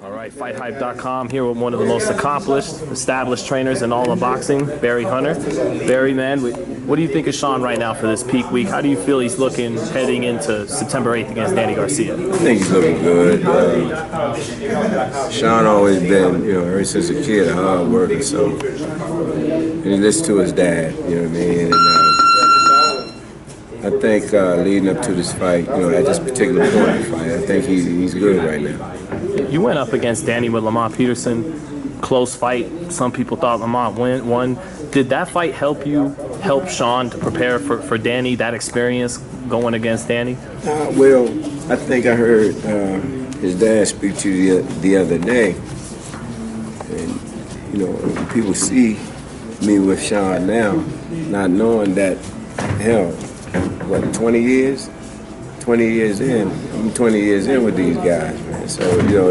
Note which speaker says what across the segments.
Speaker 1: All right, FightHype.com here with one of the most accomplished, established trainers in all of boxing, Barry Hunter. Barry, man, what do you think of Shawn right now for this peak week? How do you feel he's looking heading into September 8th against Danny Garcia?
Speaker 2: I think he's looking good. Shawn always been, ever since a kid, a hard worker. So, and he listens to his dad. You know what I mean? And, I think leading up to this fight, at this particular point in the fight, I think he's good right now.
Speaker 1: You went up against Danny with Lamont Peterson, close fight. Some people thought Lamont won. Did that fight help Shawn to prepare for Danny, that experience going against Danny?
Speaker 2: Well, I think I heard his dad speak to you the other day. And, people see me with Shawn now, not knowing that, hell, what, 20 years? 20 years in. I'm 20 years in with these guys, man. So,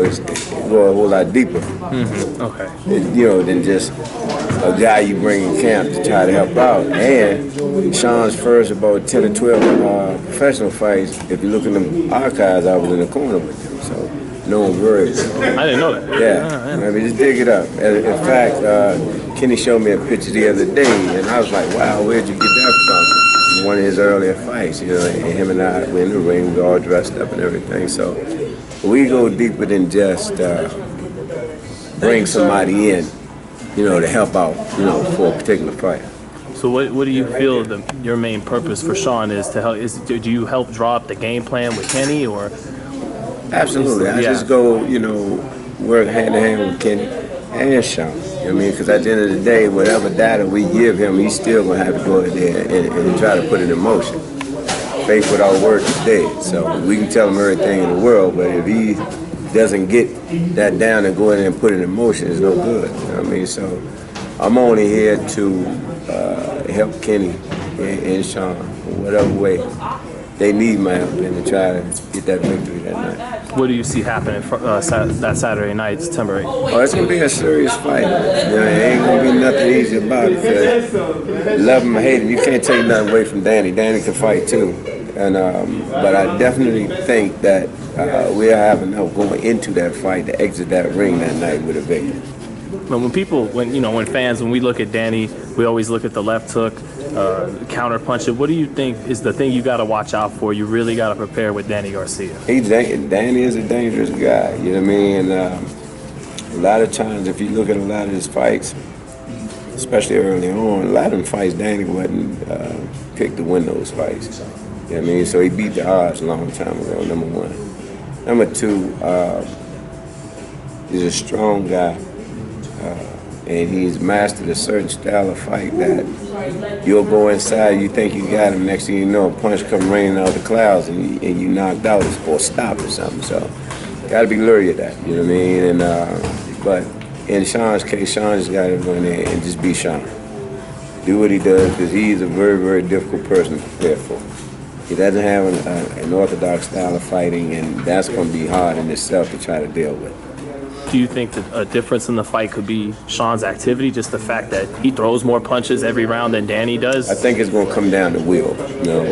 Speaker 2: it's going a whole lot deeper.
Speaker 1: Mm-hmm. Okay.
Speaker 2: Than just a guy you bring in camp to try to help out. And Shawn's first about 10 or 12 professional fights, if you look in the archives, I was in the corner with them. So, no one worries.
Speaker 1: I didn't know that.
Speaker 2: Yeah. I mean, just dig it up. In fact, Kenny showed me a picture the other day, and I was like, wow, where'd you get that from? One of his earlier fights, and him and I were in the ring, we were all dressed up and everything. So we go deeper than just bring somebody in, to help out, for a particular fight.
Speaker 1: So what do you feel your main purpose for Shawn is to help? Do you help draw up the game plan with Kenny, or?
Speaker 2: Absolutely, I just go, work hand in hand with Kenny and Shawn. Because at the end of the day, whatever data we give him, he's still going to have to go in there and try to put it in motion. Faith without work is dead. So we can tell him everything in the world, but if he doesn't get that down and go in there and put it in motion, it's no good. So I'm only here to help Kenny and Shawn in whatever way they need my help and to try to get that victory that night.
Speaker 1: What do you see happening that Saturday night, September 8th?
Speaker 2: Oh, it's going to be a serious fight. It ain't going to be nothing easy about it. Because love him or hate him, you can't take nothing away from Danny. Danny can fight too. And but I definitely think that we'll have enough going into that fight to exit that ring that night with a victory.
Speaker 1: But when fans, when we look at Danny, we always look at the left hook, counter punch. What do you think is the thing you got to watch out for? You really got to prepare with Danny Garcia.
Speaker 2: Danny is a dangerous guy, you know what I mean? And a lot of times, if you look at a lot of his fights, especially early on, a lot of them fights Danny wasn't picked to win those fights. You know what I mean? So he beat the odds a long time ago, number one. Number two, he's a strong guy. And he's mastered a certain style of fight that you'll go inside, you think you got him, next thing you know, a punch come raining out of the clouds and you knocked out or stopped or something. So, got to be leery of that, you know what I mean? And but in Shawn's case, Shawn just got to go in there and just be Shawn. Do what he does, because he's a very, very difficult person to prepare for. He doesn't have an orthodox style of fighting, and that's going to be hard in itself to try to deal with.
Speaker 1: Do you think that a difference in the fight could be Shawn's activity, just the fact that he throws more punches every round than Danny does?
Speaker 2: I think it's going to come down to will.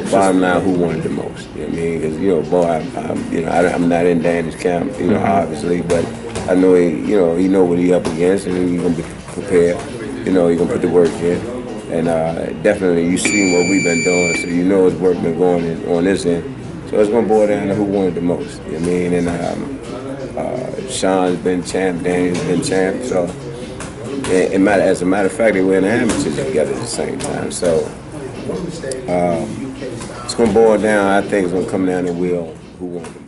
Speaker 2: Bottom line, who won it the most. You know what I mean? Because, I'm not in Danny's camp, obviously, but I know he know what he up against, and he's going to be prepared. He's going to put the work in. And definitely, you've seen what we've been doing, so you know his work been going on this end. So it's going to boil down to who won it the most. You know what I mean? And Shawn's been champ, Danny's been champ, so as a matter of fact, they were in the amateurs together at the same time. So it's going to boil down, I think it's going to come down to will who won the most.